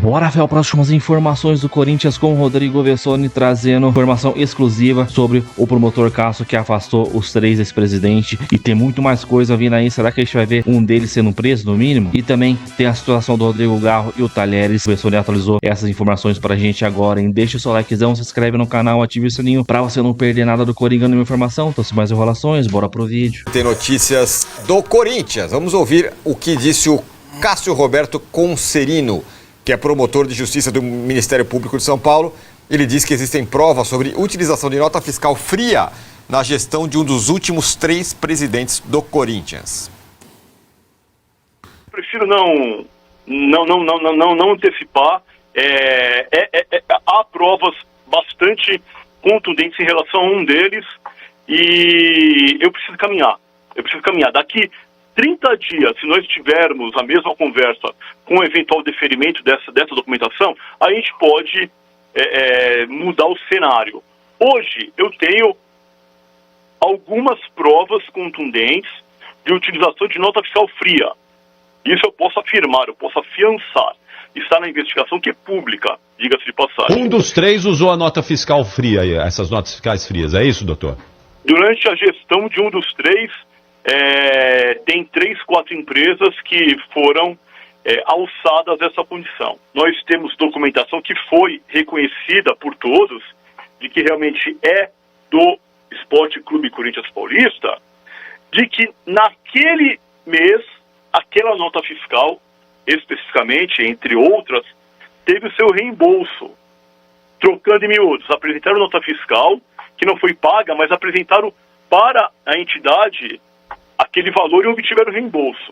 Bora ver as próximas informações do Corinthians com o Rodrigo Vessoni, trazendo informação exclusiva sobre o promotor Cássio, que afastou os 3 ex-presidentes, e tem muito mais coisa vindo aí. Será que a gente vai ver um deles sendo preso, no mínimo? E também tem a situação do Rodrigo Garro e o Talheres. O Vessoni atualizou essas informações pra gente agora, hein? Deixa o seu likezão, se inscreve no canal, ative o sininho pra você não perder nada do Coringão, nenhuma informação. Então, sem mais enrolações, bora pro vídeo. Tem notícias do Corinthians. Vamos ouvir o que disse o Cássio Roberto Concerino, que é promotor de justiça do Ministério Público de São Paulo. Ele diz que existem provas sobre utilização de nota fiscal fria na gestão de um dos últimos 3 presidentes do Corinthians. Prefiro não antecipar. Há provas bastante contundentes em relação a um deles e eu preciso caminhar. Daqui 30 dias, se nós tivermos a mesma conversa com o eventual deferimento dessa documentação, a gente pode mudar o cenário. Hoje, eu tenho algumas provas contundentes de utilização de nota fiscal fria. Isso eu posso afirmar, eu posso afiançar. Está na investigação, que é pública, diga-se de passagem. Um dos 3 usou a nota fiscal fria, essas notas fiscais frias, é isso, doutor? Durante a gestão de um dos 3, tem 3, 4 empresas que foram alçadas dessa condição. Nós temos documentação que foi reconhecida por todos, de que realmente é do Esporte Clube Corinthians Paulista, de que naquele mês, aquela nota fiscal, especificamente, entre outras, teve o seu reembolso. Trocando em miúdos, apresentaram nota fiscal que não foi paga, mas apresentaram para a entidade aquele valor e obtiveram reembolso.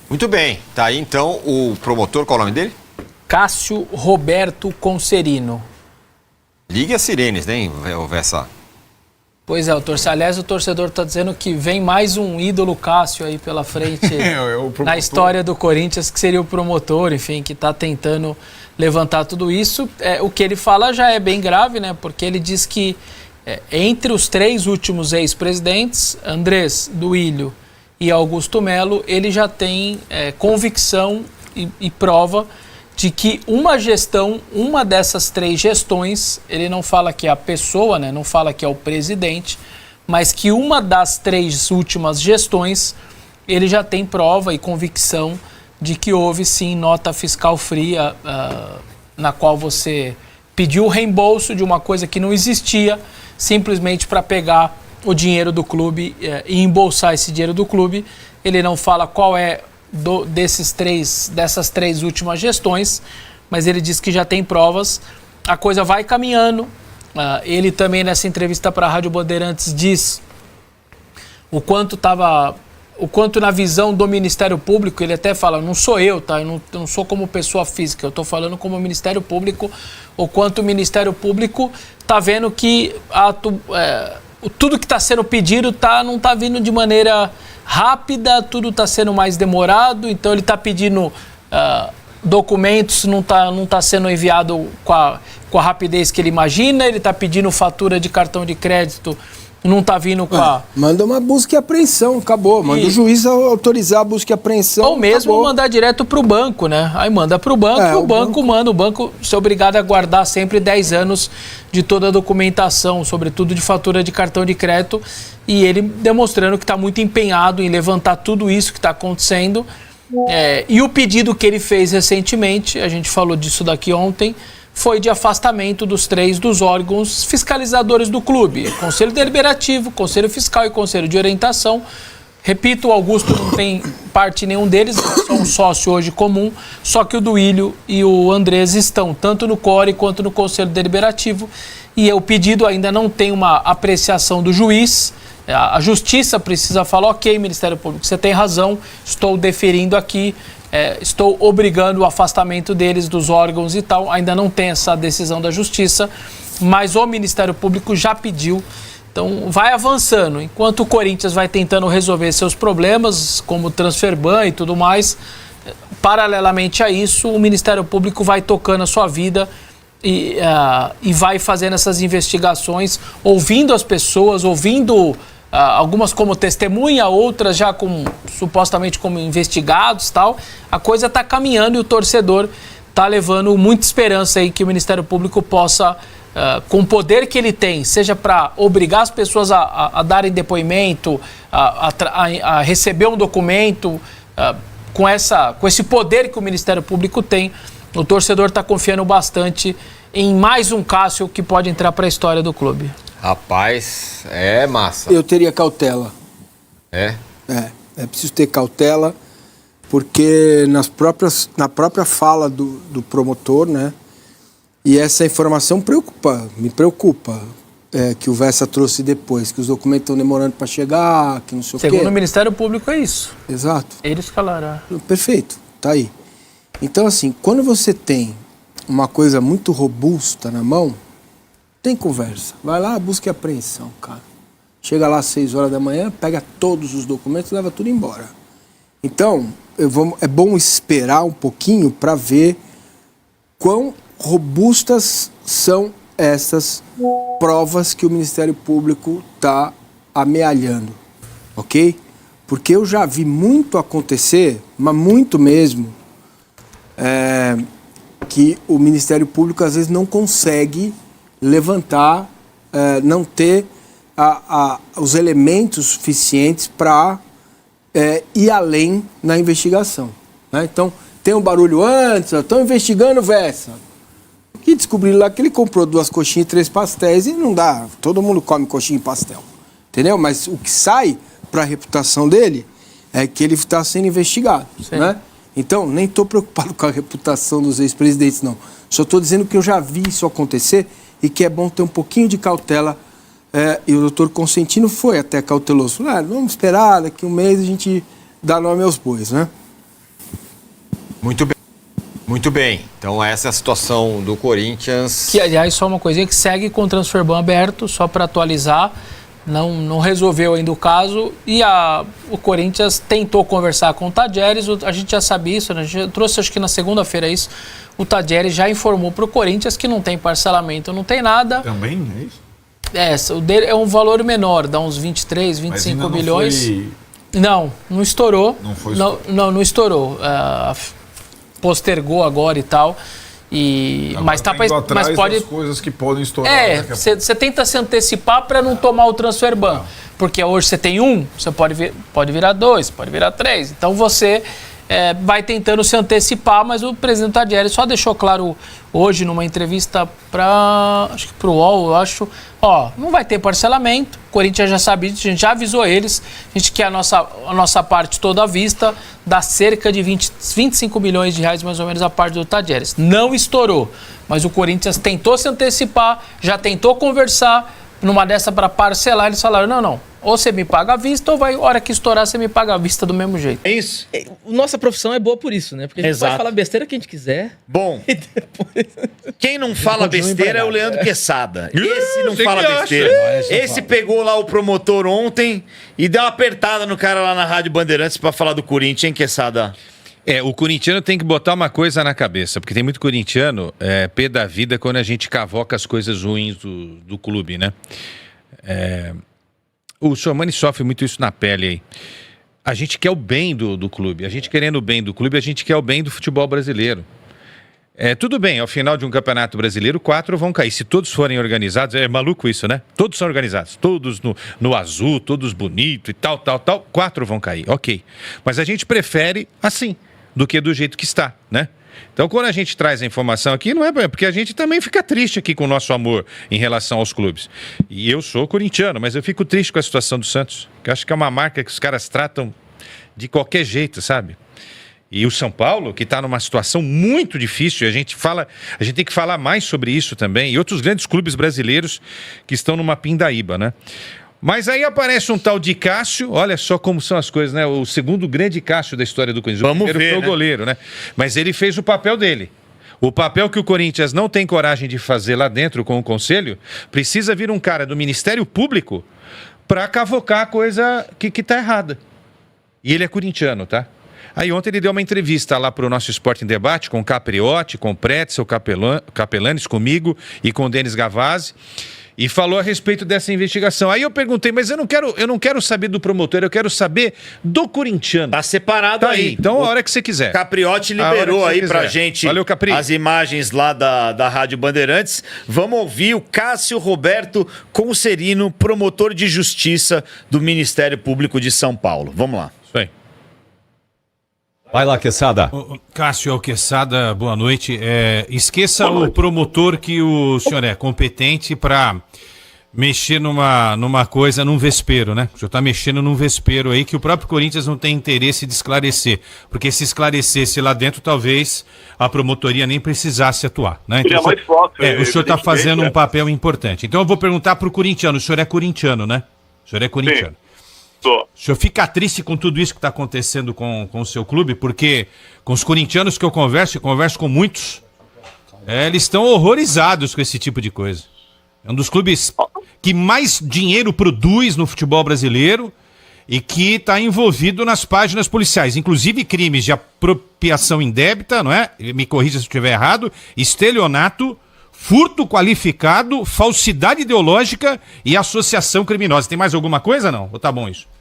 Muito bem. Tá aí, então, o promotor, qual é o nome dele? Cássio Roberto Concerino. Ligue as sirenes, né, Vessa? Pois é, aliás, o torcedor está dizendo que vem mais um ídolo Cássio aí pela frente na história do Corinthians, que seria o promotor, enfim, que está tentando levantar tudo isso. O que ele fala já é bem grave, né? Porque ele diz que entre os 3 últimos ex-presidentes, Andrés, Duílio e Augusto Melo, ele já tem convicção e prova de que uma dessas 3 gestões, ele não fala que é a pessoa, né, não fala que é o presidente, mas que uma das 3 últimas gestões, ele já tem prova e convicção de que houve sim nota fiscal fria, na qual você pediu o reembolso de uma coisa que não existia, simplesmente para pegar o dinheiro do clube e embolsar esse dinheiro do clube. Ele não fala qual é dessas 3 últimas gestões, mas ele diz que já tem provas. A coisa vai caminhando. Ele também, nessa entrevista para a Rádio Bandeirantes, diz o quanto na visão do Ministério Público, ele até fala, não sou eu, tá? Eu não sou como pessoa física, eu estou falando como Ministério Público, o quanto o Ministério Público está vendo que tudo que está sendo pedido não está vindo de maneira rápida, tudo está sendo mais demorado, então ele está pedindo documentos, não tá sendo enviado com a rapidez que ele imagina, ele está pedindo fatura de cartão de crédito, não está vindo com a... Manda uma busca e apreensão, acabou. Manda o juiz autorizar a busca e apreensão. Ou mesmo acabou. Mandar direto para o banco, né? Aí manda para o banco e o banco manda. O banco é obrigado a guardar sempre 10 anos de toda a documentação, sobretudo de fatura de cartão de crédito. E ele demonstrando que está muito empenhado em levantar tudo isso que está acontecendo. E o pedido que ele fez recentemente, a gente falou disso daqui ontem, foi de afastamento dos 3 dos órgãos fiscalizadores do clube. Conselho Deliberativo, Conselho Fiscal e Conselho de Orientação. Repito, o Augusto não tem parte em nenhum deles, é só um sócio hoje comum, só que o Duílio e o Andrés estão tanto no CORE quanto no Conselho Deliberativo, e o pedido ainda não tem uma apreciação do juiz. A Justiça precisa falar, ok, Ministério Público, você tem razão, estou deferindo aqui, estou obrigando o afastamento deles dos órgãos e tal. Ainda não tem essa decisão da Justiça, mas o Ministério Público já pediu. Então vai avançando. Enquanto o Corinthians vai tentando resolver seus problemas, como transferban e tudo mais, paralelamente a isso, o Ministério Público vai tocando a sua vida e vai fazendo essas investigações, ouvindo as pessoas, ouvindo algumas como testemunha, outras já supostamente como investigados e tal. A coisa está caminhando e o torcedor está levando muita esperança aí que o Ministério Público possa, com o poder que ele tem, seja para obrigar as pessoas a darem depoimento, a receber um documento, com esse poder que o Ministério Público tem, o torcedor está confiando bastante em mais um Cássio que pode entrar para a história do clube. Rapaz, é massa. Eu teria cautela. É? É preciso ter cautela, porque na própria fala do promotor, né? E essa informação me preocupa, que o Vessa trouxe depois, que os documentos estão demorando para chegar, que não sei o quê. Segundo o Ministério Público é isso. Exato. Eles falaram. Perfeito, tá aí. Então, assim, quando você tem uma coisa muito robusta na mão, tem conversa. Vai lá, busca apreensão, cara. Chega lá às 6 horas da manhã, pega todos os documentos e leva tudo embora. Então, é bom esperar um pouquinho para ver quão robustas são essas provas que o Ministério Público está amealhando, ok? Porque eu já vi muito acontecer, mas muito mesmo, que o Ministério Público às vezes não consegue levantar, não ter os elementos suficientes para ir além na investigação, né? Então, tem um barulho antes, estão investigando o Vessa. Que descobriram lá que ele comprou 2 coxinhas e 3 pastéis e não dá, todo mundo come coxinha e pastel, entendeu? Mas o que sai para a reputação dele é que ele está sendo investigado, né? Então, nem estou preocupado com a reputação dos ex-presidentes, não. Só estou dizendo que eu já vi isso acontecer e que é bom ter um pouquinho de cautela. E o doutor Consentino foi até cauteloso. Falou, vamos esperar, daqui um mês a gente dá nome aos bois, né? Muito bem. Muito bem. Então essa é a situação do Corinthians. Que, aliás, só uma coisinha que segue com o transferban aberto, só para atualizar. Não resolveu ainda o caso. E o Corinthians tentou conversar com o Tadjeres. A gente já sabia isso, né? A gente trouxe acho que na segunda-feira isso. O Tadjeres já informou para o Corinthians que não tem parcelamento, não tem nada. Também é isso? O dele é um valor menor, dá uns 23, 25 milhões. Não estourou. Não foi estourou. Não estourou. Postergou agora e tal. Mas pode. Das coisas que podem estourar. Você tenta se antecipar para não tomar o transferban. Porque hoje você tem você pode virar 2, pode virar 3. Então você vai tentando se antecipar, mas o presidente Tadjeres só deixou claro hoje numa entrevista para o UOL, não vai ter parcelamento. O Corinthians já sabia, a gente já avisou eles, a gente quer a nossa parte toda à vista, dá cerca de 25 milhões de reais mais ou menos a parte do Tadjeres. Não estourou, mas o Corinthians tentou se antecipar, já tentou conversar, numa dessa para parcelar, eles falaram, não, ou você me paga à vista, ou a hora que estourar você me paga à vista do mesmo jeito. É isso. Nossa profissão é boa por isso, né? Porque a gente pode falar besteira que a gente quiser. Bom, quem não fala besteira é o Leandro Quesada. Esse não fala besteira. Esse pegou lá o promotor ontem e deu uma apertada no cara lá na Rádio Bandeirantes pra falar do Corinthians, hein, Quesada? O corintiano tem que botar uma coisa na cabeça, porque tem muito corintiano pé da vida quando a gente cavoca as coisas ruins do clube, né? O Sormani sofre muito isso na pele aí. A gente quer o bem do clube. A gente querendo o bem do clube, a gente quer o bem do futebol brasileiro. Tudo bem, ao final de um campeonato brasileiro, 4 vão cair. Se todos forem organizados, é maluco isso, né? Todos são organizados, todos no azul, todos bonitos e tal, 4 vão cair, ok. Mas a gente prefere assim, do que do jeito que está, né? Então, quando a gente traz a informação aqui, não é porque a gente também fica triste aqui com o nosso amor em relação aos clubes. E eu sou corintiano, mas eu fico triste com a situação do Santos, que eu acho que é uma marca que os caras tratam de qualquer jeito, sabe? E o São Paulo, que está numa situação muito difícil, a gente tem que falar mais sobre isso também, e outros grandes clubes brasileiros que estão numa pindaíba, né? Mas aí aparece um tal de Cássio, olha só como são as coisas, né? O segundo grande Cássio da história do Corinthians. O primeiro foi o goleiro, né? Mas ele fez o papel dele. O papel que o Corinthians não tem coragem de fazer lá dentro com o Conselho, precisa vir um cara do Ministério Público para cavocar a coisa que tá errada. E ele é corintiano, tá? Aí ontem ele deu uma entrevista lá para o nosso Esporte em Debate com o Capriotti, com o Pretzel, Capelanes, comigo e com o Denis Gavazzi. e falou a respeito dessa investigação. Aí eu perguntei, mas eu não quero saber do promotor, eu quero saber do corintiano. Tá separado aí. Então, a hora que você quiser. Capriotti liberou aí pra gente. Valeu, Capri. As imagens lá da Rádio Bandeirantes. Vamos ouvir o Cássio Roberto Concerino, promotor de justiça do Ministério Público de São Paulo. Vamos lá. Isso aí. Vai lá, Quesada. Cássio Quesada, boa noite. Esqueça o promotor que o senhor é competente para mexer numa coisa, num vespeiro, né? O senhor está mexendo num vespeiro aí que o próprio Corinthians não tem interesse de esclarecer. Porque se esclarecesse lá dentro, talvez a promotoria nem precisasse atuar, né? Então, o senhor está fazendo um papel importante. Então eu vou perguntar para o corintiano. O senhor é corintiano, né? O senhor é corintiano. Sim. O senhor fica triste com tudo isso que está acontecendo com o seu clube? Porque com os corintianos que eu converso com muitos, eles estão horrorizados com esse tipo de coisa. É um dos clubes que mais dinheiro produz no futebol brasileiro e que está envolvido nas páginas policiais, inclusive crimes de apropriação indébita, não é? Me corrija se eu estiver errado, estelionato, furto qualificado, falsidade ideológica e associação criminosa. Tem mais alguma coisa, não? Ou tá bom isso?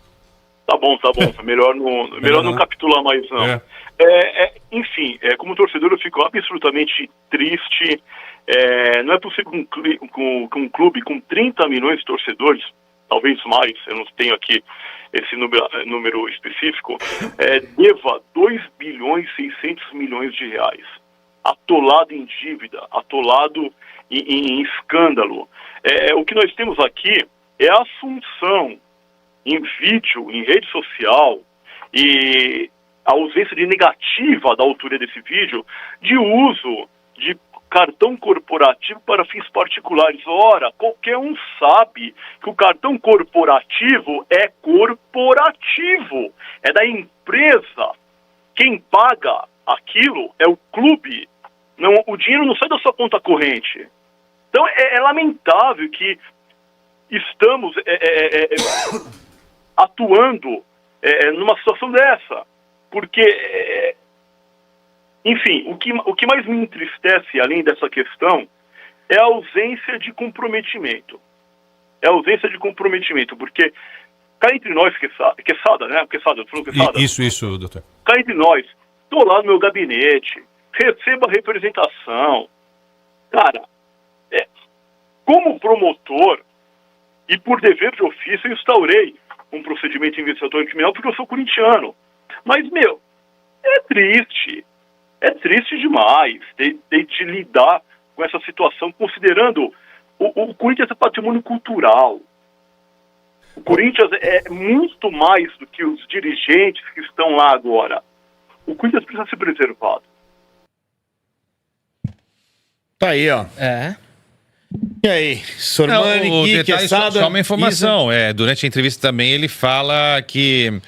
Tá bom. Melhor não capitular mais, não. Enfim, como torcedor eu fico absolutamente triste. Não é possível que um clube com 30 milhões de torcedores, talvez mais, eu não tenho aqui esse número específico, deva 2 bilhões e 600 milhões de reais. Atolado em dívida, atolado em escândalo. O que nós temos aqui é a assunção em vídeo, em rede social, e a ausência de negativa da autoria desse vídeo, de uso de cartão corporativo para fins particulares. Ora, qualquer um sabe que o cartão corporativo é corporativo, é da empresa. Quem paga aquilo é o clube. Não, o dinheiro não sai da sua conta corrente. Então é lamentável que estamos atuando numa situação dessa. Porque, enfim, o que mais me entristece, além dessa questão, é a ausência de comprometimento. Porque cá entre nós, Quesada, né? Quesada, eu falo Quesada. Isso, doutor. Cá entre nós, estou lá no meu gabinete, recebo a representação. Cara, como promotor e por dever de ofício, eu instaurei um procedimento investigatório criminal porque eu sou corintiano. Mas, é triste demais ter de lidar com essa situação, considerando o Corinthians é patrimônio cultural. O Corinthians é muito mais do que os dirigentes que estão lá agora. O Corinthians precisa ser preservado. Tá aí, ó. E aí, Sormani, Quesada... Só uma informação, durante a entrevista também ele fala que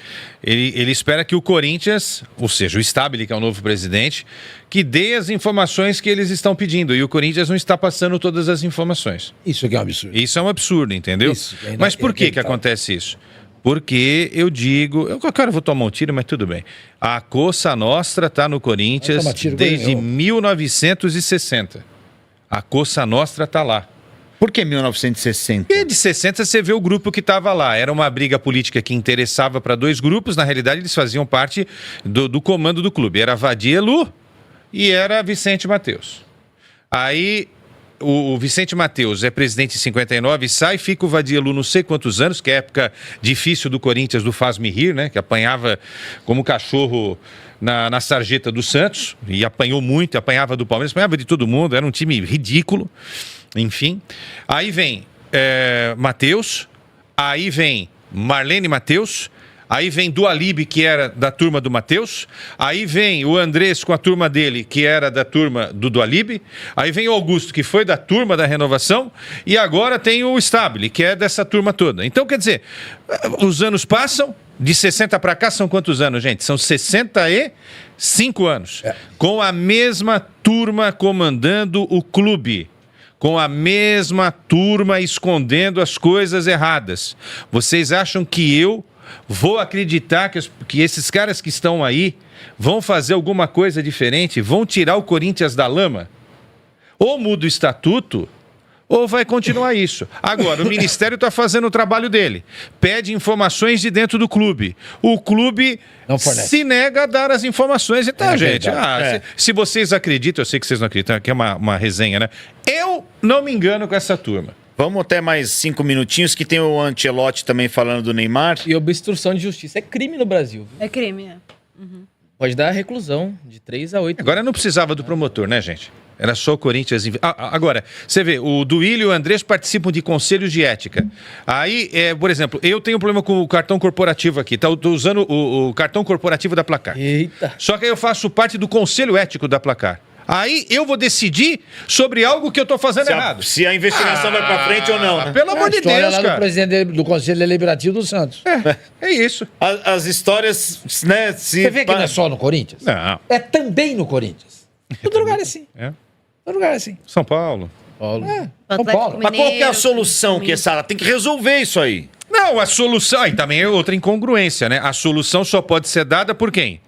ele espera que o Corinthians, ou seja, o Stabile, que é o novo presidente, que dê as informações que eles estão pedindo, e o Corinthians não está passando todas as informações. Isso aqui é um absurdo. Isso é um absurdo, entendeu? Mas por que acontece isso? Porque eu digo... Eu vou tomar um tiro, mas tudo bem. A Cosa Nostra está no Corinthians desde 1960. A Cosa Nostra está lá. Por que 1960? E de 60 você vê o grupo que estava lá. Era uma briga política que interessava para dois grupos. Na realidade, eles faziam parte do comando do clube. Era Vadielu e era Vicente Mateus. Aí o Vicente Mateus é presidente em 59, sai, fica o Vadielu não sei quantos anos, que é a época difícil do Corinthians, do Faz-me Rir, né? Que apanhava como cachorro na sarjeta do Santos, e apanhou muito, apanhava do Palmeiras, apanhava de todo mundo, era um time ridículo, enfim. Aí vem Mateus, aí vem Marlene Mateus, aí vem Dualib, que era da turma do Mateus, aí vem o Andrés com a turma dele, que era da turma do Dualib, aí vem o Augusto, que foi da turma da Renovação, e agora tem o Stabile, que é dessa turma toda. Então, quer dizer, os anos passam, de 60 para cá são quantos anos, gente? São 65 anos. Com a mesma turma comandando o clube. Com a mesma turma escondendo as coisas erradas. Vocês acham que eu vou acreditar que esses caras que estão aí vão fazer alguma coisa diferente? Vão tirar o Corinthians da lama? Ou muda o estatuto, ou vai continuar isso? Agora, o Ministério está fazendo o trabalho dele. Pede informações de dentro do clube. O clube se nega a dar as informações. Então, gente, se vocês acreditam, eu sei que vocês não acreditam, aqui é uma resenha, né? Eu não me engano com essa turma. Vamos até mais 5 minutinhos, que tem o Ancelotti também falando do Neymar. E obstrução de justiça é crime no Brasil. É crime, é. Uhum. Pode dar reclusão de 3 a 8. Agora não precisava do promotor, né, gente? Era só o Corinthians. Agora, você vê, o Duílio e o Andrés participam de conselhos de ética. Aí, por exemplo, eu tenho um problema com o cartão corporativo aqui. Tô usando o cartão corporativo da Placar. Eita. Só que aí eu faço parte do conselho ético da Placar. Aí eu vou decidir sobre algo que eu tô fazendo errado. Se a investigação vai pra frente ou não, né? Pelo amor de Deus, cara. Do presidente do Conselho Deliberativo do Santos. É isso. As histórias, né? Você vê que não é só no Corinthians? Não. É também no Corinthians. Todo lugar é assim. Todo lugar é assim. São Paulo. São Paulo. Mas qual que é a solução, Quezada? Tem que resolver isso aí. Não, a solução... Aí também é outra incongruência, né? A solução só pode ser dada por quem?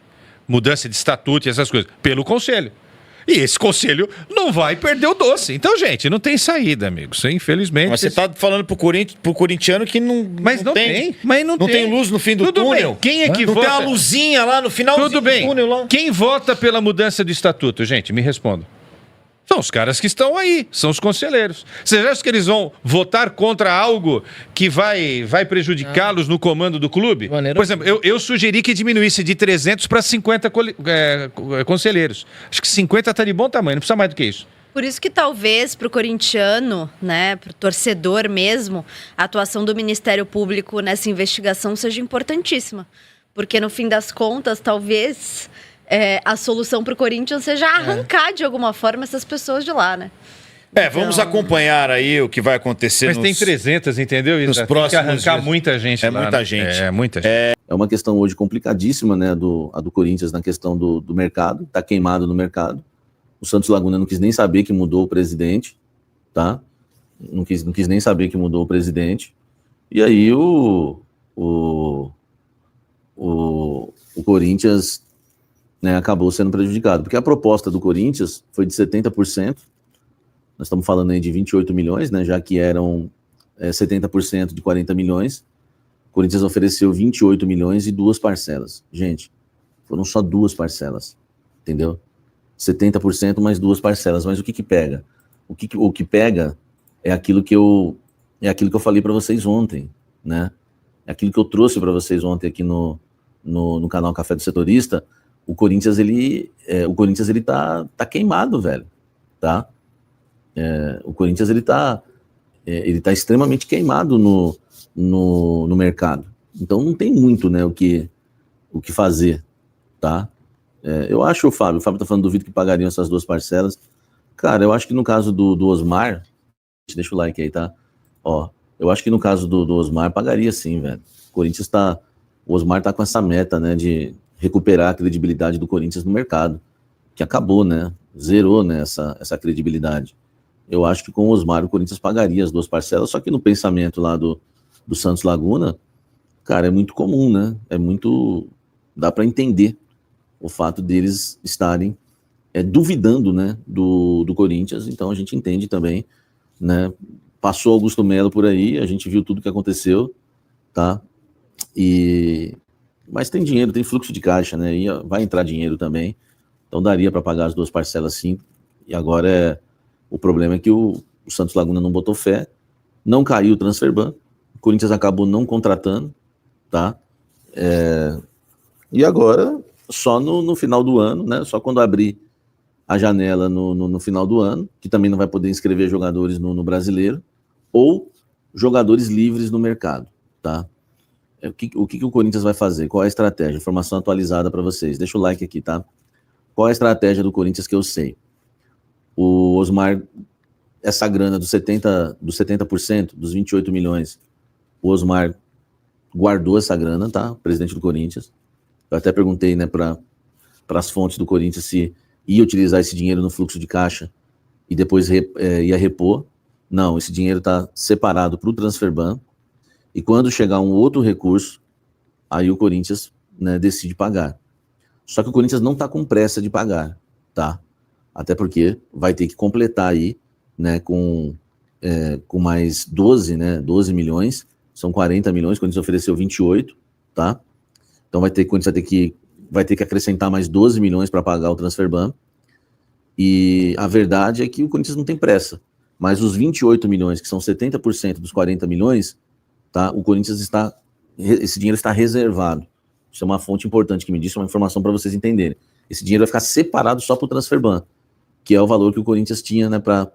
Mudança de estatuto e essas coisas. Pelo Conselho. E esse conselho não vai perder o doce. Então, gente, não tem saída, amigos. Infelizmente. Mas você tá falando pro corintiano que não. Mas não tem. Mas não tem luz no fim do Tudo túnel. Bem. Quem é que não vota? Tem uma luzinha lá no final do túnel lá. Quem vota pela mudança do estatuto, gente? Me responda. São os caras que estão aí, são os conselheiros. Vocês acham que eles vão votar contra algo que vai prejudicá-los no comando do clube? Por exemplo, eu sugeri que diminuísse de 300 para 50 conselheiros. Acho que 50 está de bom tamanho, não precisa mais do que isso. Por isso que talvez para o corintiano, né, para o torcedor mesmo, a atuação do Ministério Público nessa investigação seja importantíssima. Porque no fim das contas, talvez... a solução para o Corinthians seja arrancar de alguma forma essas pessoas de lá, né? Vamos acompanhar aí o que vai acontecer. Mas tem 300, entendeu? Nos próximos tem que arrancar dias. Muita gente lá. Muita gente. Muita gente. É uma questão hoje complicadíssima, né? A do Corinthians na questão do mercado. Tá queimado no mercado. O Santos Laguna não quis nem saber que mudou o presidente, tá? Não quis nem saber que mudou o presidente. E aí o Corinthians... né, acabou sendo prejudicado, porque a proposta do Corinthians foi de 70%, nós estamos falando aí de 28 milhões, né, já que eram 70% de 40 milhões, o Corinthians ofereceu 28 milhões e 2 parcelas. Gente, foram só 2 parcelas, entendeu? 70% mais 2 parcelas, mas o que pega? O que pega é aquilo que eu falei para vocês ontem, né? É aquilo que eu trouxe para vocês ontem aqui no canal Café do Setorista. O Corinthians, ele tá queimado, velho, tá? O Corinthians, ele tá extremamente queimado no mercado. Então, não tem muito, né, o que fazer, tá? Eu acho, o Fábio tá falando do Vitor que pagariam essas 2 parcelas. Cara, eu acho que no caso do Osmar, deixa o like aí, tá? Ó, eu acho que no caso do Osmar, pagaria sim, velho. O Osmar tá com essa meta, né, de recuperar a credibilidade do Corinthians no mercado, que acabou, né? Zerou, né, essa credibilidade. Eu acho que com o Osmar o Corinthians pagaria as 2 parcelas, só que no pensamento lá do Santos Laguna, cara, é muito comum, né? Dá para entender o fato deles estarem duvidando, né, do Corinthians, então a gente entende também, né? Passou Augusto Melo por aí, a gente viu tudo que aconteceu, tá? Mas tem dinheiro, tem fluxo de caixa, né? E vai entrar dinheiro também. Então daria para pagar as 2 parcelas sim. E agora o problema é que o Santos Laguna não botou fé, não caiu o transferban, o Corinthians acabou não contratando, tá? E agora, só no final do ano, né? Só quando abrir a janela no final do ano, que também não vai poder inscrever jogadores no Brasileiro, ou jogadores livres no mercado, tá? O que o Corinthians vai fazer? Qual é a estratégia? Informação atualizada para vocês. Deixa o like aqui, tá? Qual é a estratégia do Corinthians que eu sei? O Osmar, essa grana dos 70%, dos 28 milhões, o Osmar guardou essa grana, tá? O presidente do Corinthians. Eu até perguntei, né, para as fontes do Corinthians se ia utilizar esse dinheiro no fluxo de caixa e depois ia repor. Não, esse dinheiro está separado para o transferban. E quando chegar um outro recurso, aí o Corinthians, né, decide pagar. Só que o Corinthians não está com pressa de pagar, tá? Até porque vai ter que completar aí, né, com com mais 12, né? 12 milhões, são 40 milhões, o Corinthians ofereceu 28, tá? Então o Corinthians vai ter que acrescentar mais 12 milhões para pagar o transfer ban. E a verdade é que o Corinthians não tem pressa. Mas os 28 milhões, que são 70% dos 40 milhões, tá? O Corinthians esse dinheiro está reservado. Isso é uma fonte importante que me disse, uma informação para vocês entenderem. Esse dinheiro vai ficar separado só para o transfer ban, que é o valor que o Corinthians tinha, né, para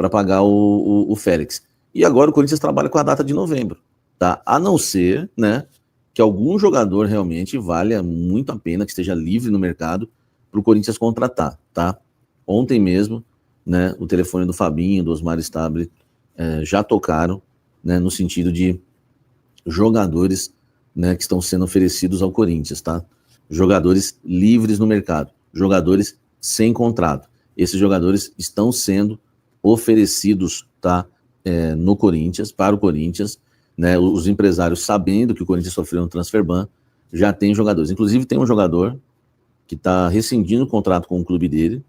pagar o Félix. E agora o Corinthians trabalha com a data de novembro, tá? A não ser, né, que algum jogador realmente valha muito a pena, que esteja livre no mercado para o Corinthians contratar, tá? Ontem mesmo, né, o telefone do Fabinho, do Osmar Stable, já tocaram, né, no sentido de jogadores, né, que estão sendo oferecidos ao Corinthians, tá? Jogadores livres no mercado, jogadores sem contrato. Esses jogadores estão sendo oferecidos, tá, no Corinthians, para o Corinthians, né? Os empresários, sabendo que o Corinthians sofreu um transfer ban, já tem jogadores. Inclusive tem um jogador que está rescindindo o contrato com o clube dele,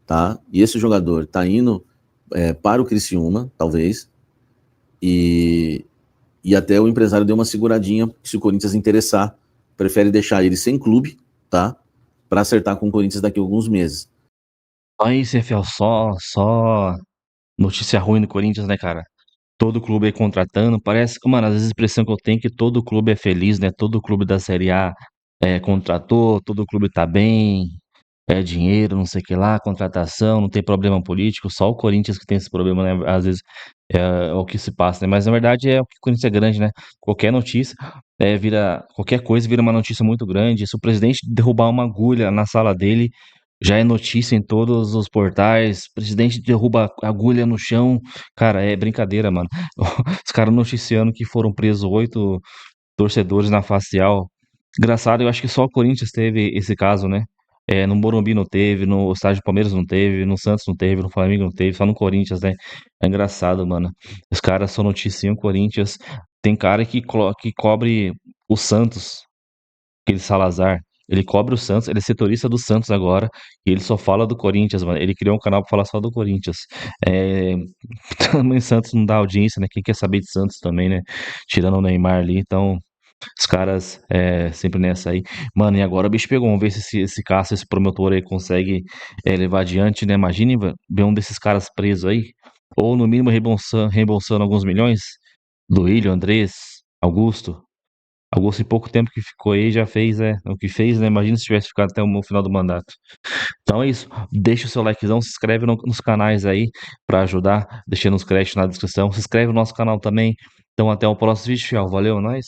tá? E esse jogador está indo para o Criciúma, talvez, e até o empresário deu uma seguradinha, se o Corinthians interessar, prefere deixar ele sem clube, tá? Para acertar com o Corinthians daqui a alguns meses. Aí, CFL, só notícia ruim no Corinthians, né, cara? Todo clube aí contratando, parece que, mano, às vezes a impressão que eu tenho é que todo clube é feliz, né? Todo clube da Série A contratou, todo clube tá bem, dinheiro, não sei o que lá, contratação, não tem problema político, só o Corinthians que tem esse problema, né? Às vezes é o que se passa, né? Mas na verdade é o que o Corinthians é grande, né? Qualquer notícia qualquer coisa vira uma notícia muito grande. Se o presidente derrubar uma agulha na sala dele, já é notícia em todos os portais. O presidente derruba agulha no chão, cara, é brincadeira, mano. Os caras noticiando que foram presos 8 torcedores na facial. Engraçado, eu acho que só o Corinthians teve esse caso, né? No Morumbi não teve, no estádio Palmeiras não teve, no Santos não teve, no Flamengo não teve, só no Corinthians, né? É engraçado, mano. Os caras só noticiam o Corinthians. Tem cara que cobre o Santos, aquele Salazar. Ele cobre o Santos, ele é setorista do Santos agora, e ele só fala do Corinthians, mano. Ele criou um canal pra falar só do Corinthians. Também Santos não dá audiência, né? Quem quer saber de Santos também, né? Tirando o Neymar ali, então... Os caras sempre nessa aí. Mano, e agora o bicho pegou. Vamos ver se esse caso, esse promotor aí consegue levar adiante, né? Imagine ver um desses caras preso aí. Ou no mínimo reembolsando alguns milhões. Do Willian, Andrés, Augusto. Augusto, em pouco tempo que ficou aí, já fez o que fez, né? Imagina se tivesse ficado até o final do mandato. Então é isso. Deixa o seu likezão, se inscreve nos canais aí pra ajudar. Deixando os créditos na descrição. Se inscreve no nosso canal também. Então até o próximo vídeo, fiel. Valeu, nós.